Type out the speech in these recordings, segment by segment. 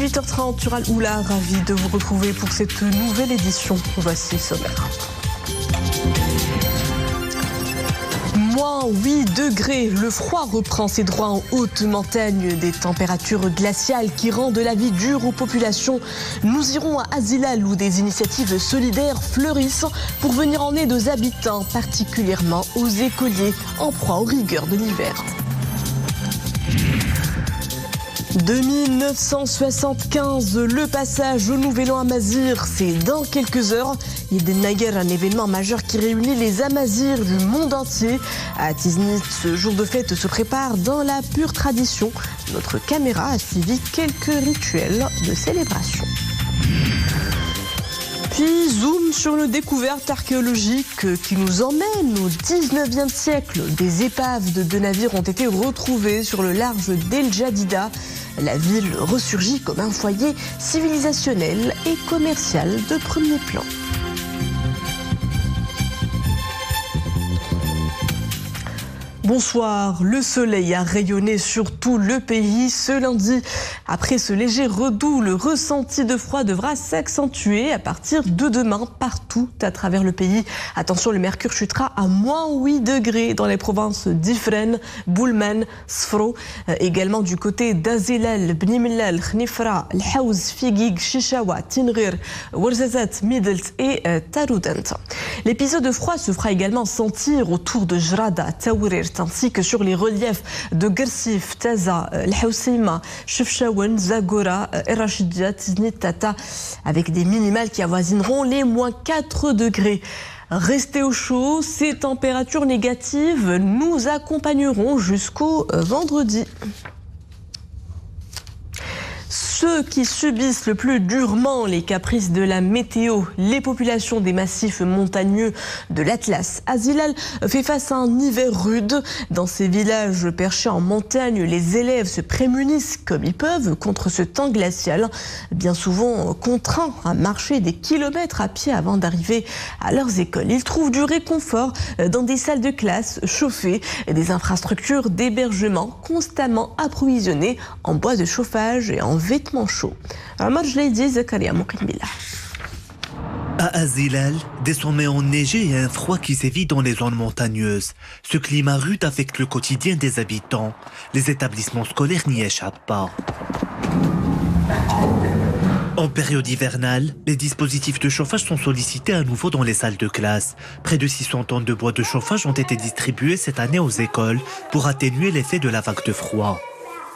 18h30 sur Al-Oula, ravi de vous retrouver pour cette nouvelle édition. Voici le sommaire. Moins 8 degrés, le froid reprend ses droits en haute montagne, des températures glaciales qui rendent la vie dure aux populations. Nous irons à Azilal où des initiatives solidaires fleurissent pour venir en aide aux habitants, particulièrement aux écoliers en proie aux rigueurs de l'hiver. De 1975, le passage au Nouvel An Amazigh, c'est dans quelques heures. Eid el-Naguer, un événement majeur qui réunit les Amazirs du monde entier. À Tiznit, ce jour de fête se prépare dans la pure tradition. Notre caméra a suivi quelques rituels de célébration. Puis zoom sur une découverte archéologique qui nous emmène au 19e siècle. Des épaves de 2 navires ont été retrouvées sur le large d'El Jadida. La ville ressurgit comme un foyer civilisationnel et commercial de premier plan. Bonsoir, le soleil a rayonné sur tout le pays ce lundi. Après ce léger redoux, le ressenti de froid devra s'accentuer à partir de demain partout à travers le pays. Attention, le mercure chutera à moins 8 degrés dans les provinces d'Ifren, Boulman, Sfro. Également du côté d'Azilal, Bni Mellal, Khnifra, Al-Haouz, Figig, Chichawa, Tinrir, Ouarzazate, Midelt et Taroudant. L'épisode de froid se fera également sentir autour de Jrada, Taourir, ainsi que sur les reliefs de Gersif, Taza, Al-Hawsima, Chefchaouen, Zagora, Erachidia, Tiznit, Tata, avec des minimales qui avoisineront les moins 4 degrés. Restez au chaud, ces températures négatives nous accompagneront jusqu'au vendredi. Ceux qui subissent le plus durement les caprices de la météo, les populations des massifs montagneux de l'Atlas. Azilal fait face à un hiver rude. Dans ces villages perchés en montagne, les élèves se prémunissent comme ils peuvent contre ce temps glacial, bien souvent contraints à marcher des kilomètres à pied avant d'arriver à leurs écoles. Ils trouvent du réconfort dans des salles de classe chauffées et des infrastructures d'hébergement constamment approvisionnées en bois de chauffage et en vêtements chaud. À Azilal, des sommets enneigés et un froid qui sévit dans les zones montagneuses. Ce climat rude affecte le quotidien des habitants. Les établissements scolaires n'y échappent pas. En période hivernale, les dispositifs de chauffage sont sollicités à nouveau dans les salles de classe. Près de 600 tonnes de bois de chauffage ont été distribués cette année aux écoles pour atténuer l'effet de la vague de froid.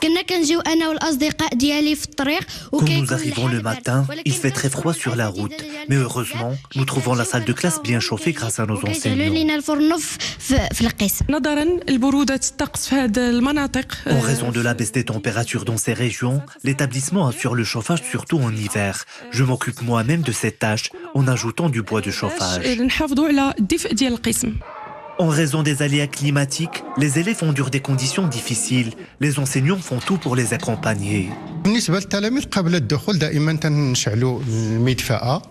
Quand nous arrivons le matin, il fait très froid sur la route. Mais heureusement, nous trouvons la salle de classe bien chauffée grâce à nos enseignants. En raison de la baisse des températures dans ces régions, l'établissement assure le chauffage surtout en hiver. Je m'occupe moi-même de cette tâche en ajoutant du bois de chauffage. En raison des aléas climatiques, les élèves endurent des conditions difficiles. Les enseignants font tout pour les accompagner.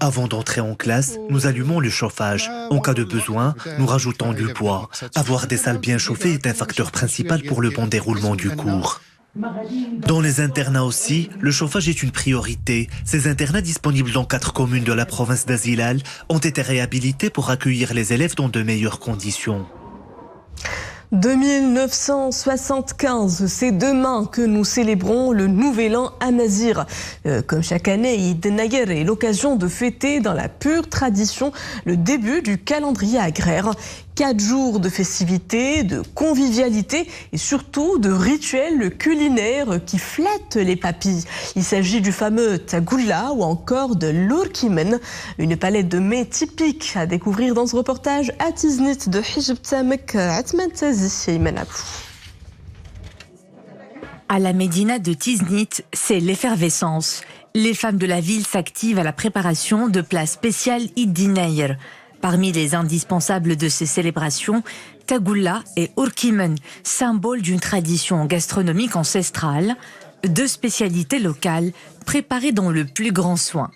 Avant d'entrer en classe, nous allumons le chauffage. En cas de besoin, nous rajoutons du bois. Avoir des salles bien chauffées est un facteur principal pour le bon déroulement du cours. Dans les internats aussi, le chauffage est une priorité. Ces internats disponibles dans 4 communes de la province d'Azilal ont été réhabilités pour accueillir les élèves dans de meilleures conditions. De 1975, c'est demain que nous célébrons le Nouvel An Amazigh. Comme chaque année, Eid el-Naguer est l'occasion de fêter dans la pure tradition le début du calendrier agraire. 4 jours de festivités, de convivialité et surtout de rituels culinaires qui flattent les papilles. Il s'agit du fameux tagoula ou encore de l'urkimen, une palette de mets typiques à découvrir dans ce reportage à Tiznit de Hijb Tamek Atman Tazi Ymanabou. À la Médina de Tiznit, c'est l'effervescence. Les femmes de la ville s'activent à la préparation de plats spéciaux Eid el-Naguer. Parmi les indispensables de ces célébrations, tagoula et urkimen, symbole d'une tradition gastronomique ancestrale, 2 spécialités locales préparées dans le plus grand soin.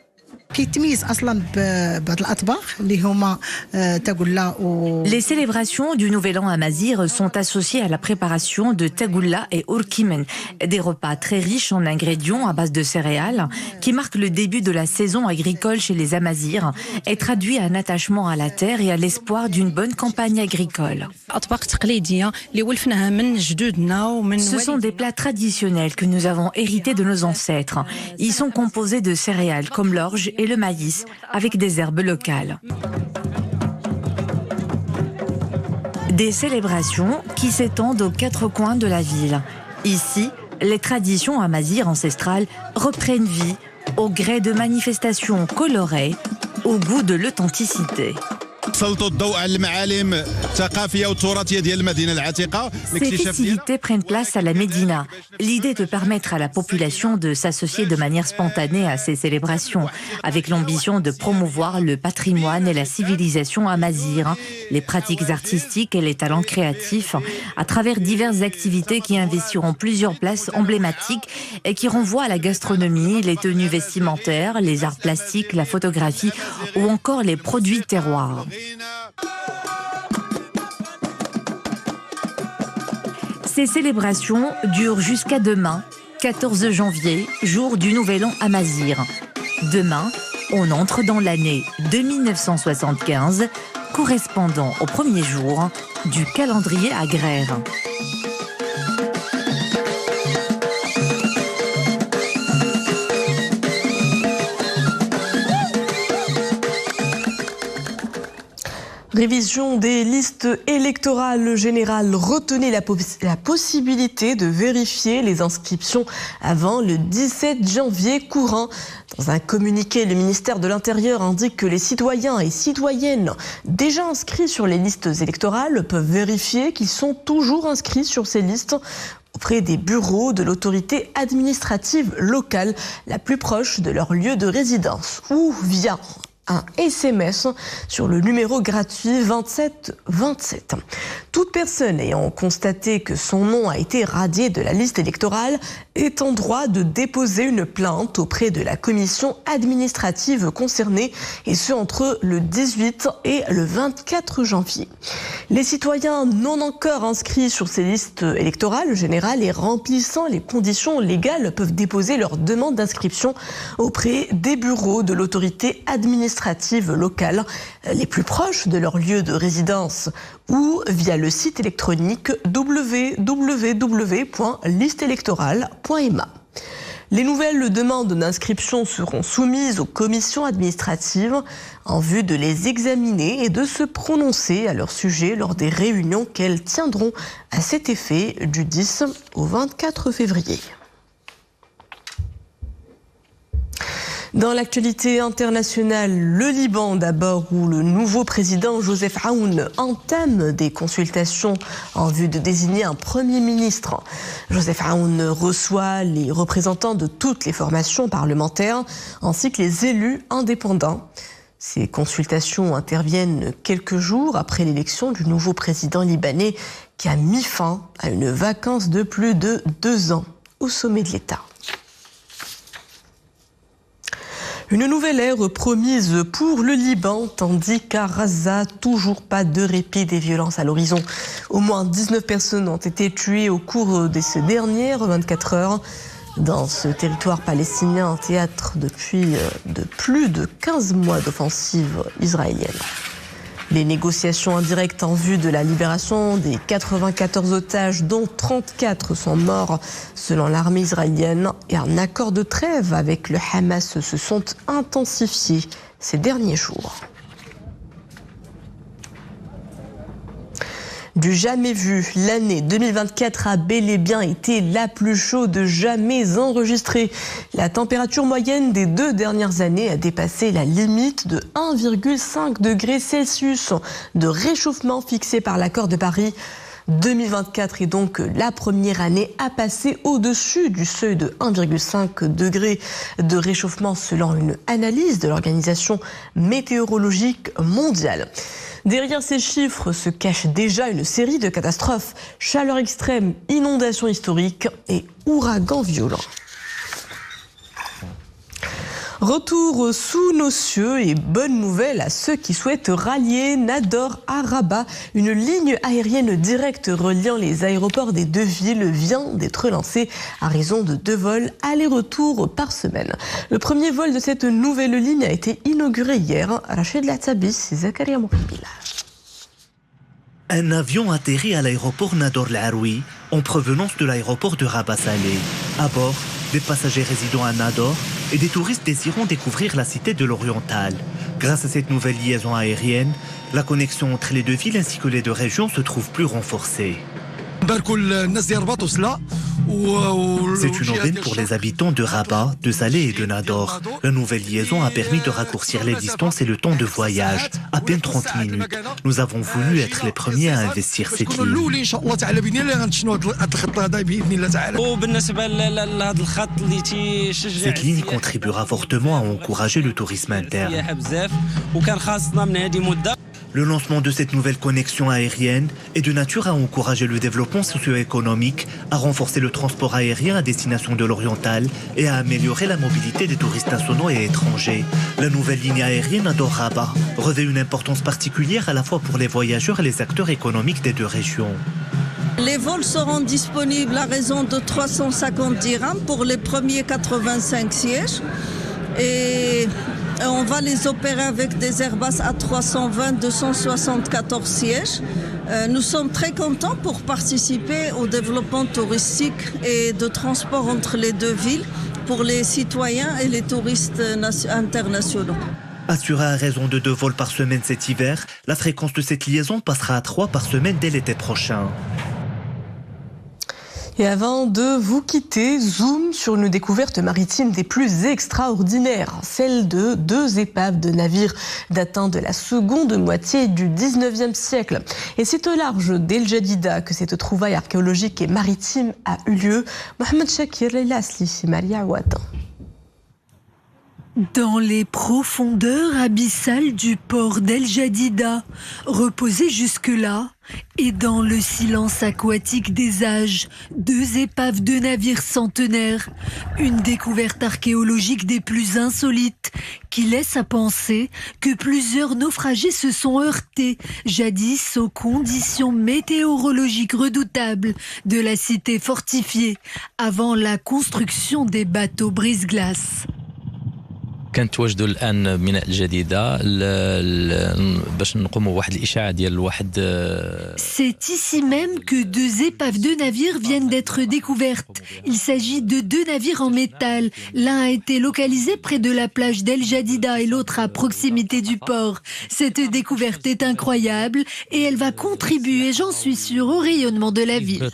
Les célébrations du Nouvel An amazigh sont associées à la préparation de tagoula et urkimen, des repas très riches en ingrédients à base de céréales qui marquent le début de la saison agricole chez les Amazirs et traduit un attachement à la terre et à l'espoir d'une bonne campagne agricole. Ce sont des plats traditionnels que nous avons hérités de nos ancêtres. Ils sont composés de céréales comme l'orge et le maïs, avec des herbes locales. Des célébrations qui s'étendent aux quatre coins de la ville. Ici, les traditions amazighs ancestrales reprennent vie au gré de manifestations colorées, au goût de l'authenticité. Ces festivités prennent place à la Médina. L'idée de permettre à la population de s'associer de manière spontanée à ces célébrations, avec l'ambition de promouvoir le patrimoine et la civilisation amazigh, les pratiques artistiques et les talents créatifs, à travers diverses activités qui investiront plusieurs places emblématiques et qui renvoient à la gastronomie, les tenues vestimentaires, les arts plastiques, la photographie ou encore les produits terroirs. Ces célébrations durent jusqu'à demain, 14 janvier, jour du Nouvel An amazigh. Demain, on entre dans l'année 2975, correspondant au premier jour du calendrier agraire. Révision des listes électorales générales. Retenez la possibilité de vérifier les inscriptions avant le 17 janvier courant. Dans un communiqué, le ministère de l'Intérieur indique que les citoyens et citoyennes déjà inscrits sur les listes électorales peuvent vérifier qu'ils sont toujours inscrits sur ces listes auprès des bureaux de l'autorité administrative locale la plus proche de leur lieu de résidence ou via un SMS sur le numéro gratuit 2727. Toute personne ayant constaté que son nom a été radié de la liste électorale est en droit de déposer une plainte auprès de la commission administrative concernée, et ce entre le 18 et le 24 janvier. Les citoyens non encore inscrits sur ces listes électorales générales et remplissant les conditions légales peuvent déposer leur demande d'inscription auprès des bureaux de l'autorité administrative locale les plus proches de leur lieu de résidence ou via le site électronique www.listeelectorale.ma. Les nouvelles demandes d'inscription seront soumises aux commissions administratives en vue de les examiner et de se prononcer à leur sujet lors des réunions qu'elles tiendront à cet effet du 10 au 24 février. Dans l'actualité internationale, le Liban d'abord, où le nouveau président Joseph Aoun entame des consultations en vue de désigner un premier ministre. Joseph Aoun reçoit les représentants de toutes les formations parlementaires ainsi que les élus indépendants. Ces consultations interviennent quelques jours après l'élection du nouveau président libanais qui a mis fin à une vacance de plus de 2 ans au sommet de l'État. Une nouvelle ère promise pour le Liban, tandis qu'à Gaza, toujours pas de répit des violences à l'horizon. Au moins 19 personnes ont été tuées au cours de ces dernières 24 heures dans ce territoire palestinien, théâtre depuis de plus de 15 mois d'offensive israélienne. Les négociations indirectes en vue de la libération des 94 otages, dont 34 sont morts selon l'armée israélienne, et un accord de trêve avec le Hamas se sont intensifiés ces derniers jours. Du jamais vu, l'année 2024 a bel et bien été la plus chaude jamais enregistrée. La température moyenne des 2 dernières années a dépassé la limite de 1,5 degrés Celsius de réchauffement fixé par l'accord de Paris. 2024 est donc la première année à passer au-dessus du seuil de 1,5 degré de réchauffement selon une analyse de l'Organisation météorologique mondiale. Derrière ces chiffres se cache déjà une série de catastrophes, chaleur extrême, inondations historiques et ouragans violents. Retour sous nos cieux et bonne nouvelle à ceux qui souhaitent rallier Nador à Rabat. Une ligne aérienne directe reliant les aéroports des deux villes vient d'être lancée à raison de 2 vols aller-retour par semaine. Le premier vol de cette nouvelle ligne a été inauguré hier. Rachid Latsabi, Zakaria Moukbila. Un avion atterrit à l'aéroport Nador Al-Aroui en provenance de l'aéroport de Rabat-Salé. À bord, des passagers résidant à Nador et des touristes désirant découvrir la cité de l'Oriental. Grâce à cette nouvelle liaison aérienne, la connexion entre les deux villes ainsi que les deux régions se trouve plus renforcée. C'est une aubaine pour les habitants de Rabat, de Salé et de Nador. La nouvelle liaison a permis de raccourcir les distances et le temps de voyage, à peine 30 minutes. Nous avons voulu être les premiers à investir cette ligne. Cette ligne contribuera fortement à encourager le tourisme interne. Le lancement de cette nouvelle connexion aérienne est de nature à encourager le développement socio-économique, à renforcer le transport aérien à destination de l'Oriental et à améliorer la mobilité des touristes nationaux et étrangers. La nouvelle ligne aérienne Nador-Rabat revêt une importance particulière à la fois pour les voyageurs et les acteurs économiques des deux régions. Les vols seront disponibles à raison de 350 dirhams pour les premiers 85 sièges. Et on va les opérer avec des Airbus A320 274 sièges. Nous sommes très contents pour participer au développement touristique et de transport entre les deux villes pour les citoyens et les touristes internationaux. Assurée à raison de 2 vols par semaine cet hiver, la fréquence de cette liaison passera à 3 par semaine dès l'été prochain. Et avant de vous quitter, zoom sur une découverte maritime des plus extraordinaires, celle de 2 épaves de navires datant de la seconde moitié du 19e siècle. Et c'est au large d'El Jadida que cette trouvaille archéologique et maritime a eu lieu. Mohamed Chakir, Leila Asli, Maria Ouatan. Dans les profondeurs abyssales du port d'El Jadida, reposé jusque-là, et dans le silence aquatique des âges, 2 épaves de navires centenaires, une découverte archéologique des plus insolites qui laisse à penser que plusieurs naufragés se sont heurtés jadis aux conditions météorologiques redoutables de la cité fortifiée avant la construction des bateaux brise-glace. كنتواجدوا الان بميناء الجديده باش نقوموا بواحد الاشاعه ديال واحد. C'est ici même que 2 épaves de navires viennent d'être découvertes. Il s'agit de 2 navires en métal. L'un a été localisé près de la plage d'El Jadida et l'autre à proximité du port. Cette découverte est incroyable et elle va contribuer, j'en suis sûre, au rayonnement de la ville.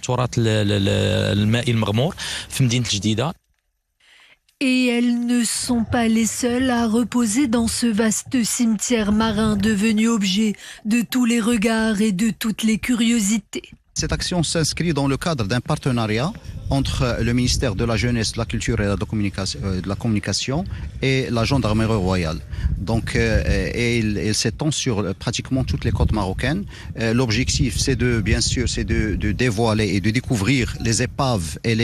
Et elles ne sont pas les seules à reposer dans ce vaste cimetière marin devenu objet de tous les regards et de toutes les curiosités. Cette action s'inscrit dans le cadre d'un partenariat entre le ministère de la Jeunesse, de la Culture et de la Communication et la Gendarmerie royale. Donc, elle s'étend sur pratiquement toutes les côtes marocaines. L'objectif, c'est bien sûr, de dévoiler et de découvrir les épaves et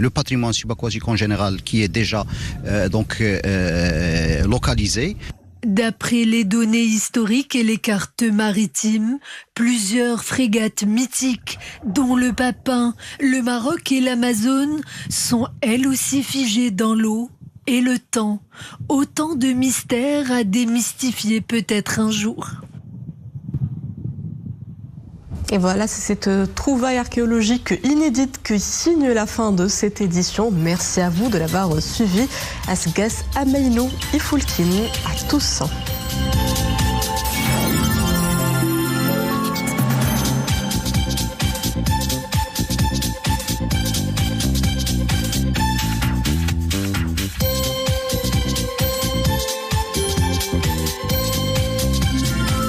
le patrimoine subaquatique en général qui est déjà localisé. D'après les données historiques et les cartes maritimes, plusieurs frégates mythiques, dont le Papin, le Maroc et l'Amazone, sont elles aussi figées dans l'eau et le temps. Autant de mystères à démystifier peut-être un jour. Et voilà, c'est cette trouvaille archéologique inédite qui signe la fin de cette édition. Merci à vous de l'avoir suivi. Asgas Amaino Ifoulkine à tous.